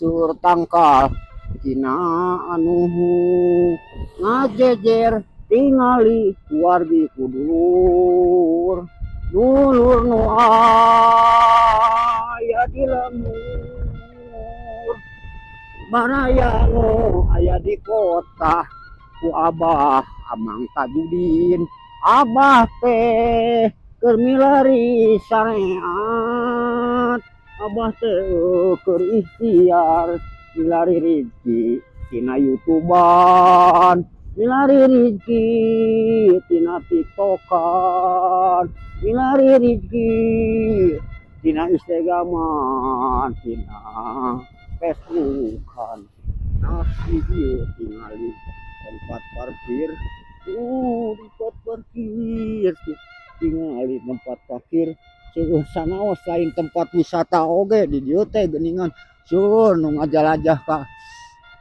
sur tangkal Cina anu ngajejer tingali wargi kudur dulur nu aya di lemur baraya nu aya di kota ku abah amang tajudin abah teh keur milari syariat abah teh keur ikhtiar milari rezeki tina YouTubean milari rezeki tina TikTokan milari rezeki tina Instagraman tina Facebookan nah video tingali tempat parkir tempat parkir tingali tempat parkir seueuh sanaos lain tempat wisata oge di dieu teh geuningan seueur nu ngajalajah ka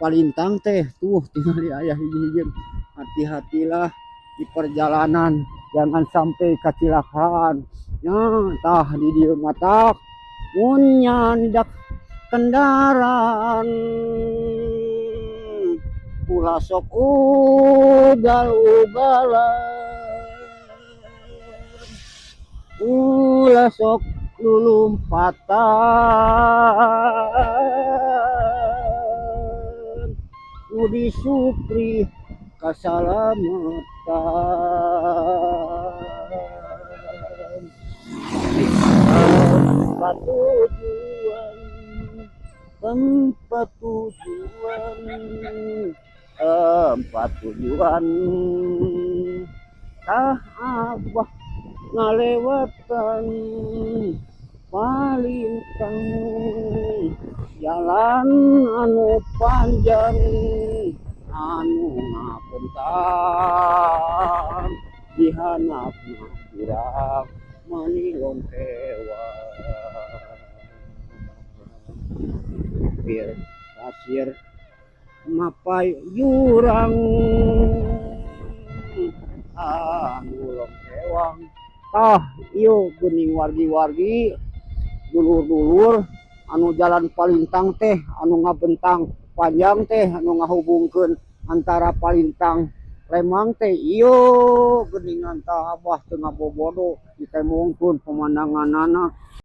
Palintang teh tuh tingali aya hiji-hiji hati-hatilah di perjalanan jangan sampai kecelakaan nya tah di dieu mata mun nyandak kendaraan ulah sok ugal-ugalan ulah sok lulumpatan Budi Supri kasalamatan tempat tujuan tempat tujuan tah abah ngalewatan Palintang jalan anu panjang anu ngabentang di handapna urang manilong hewan pasir mapai jurang anu long hewang tah ieu geuning wargi-wargi dulur-dulur anu jalan Palintang teh anu ngabentang panjang teh anu ngahubungkeun antara Palintang Lembang teh ieu geuningan tah abah teu ngabobodo ditemongkeun pemandanganana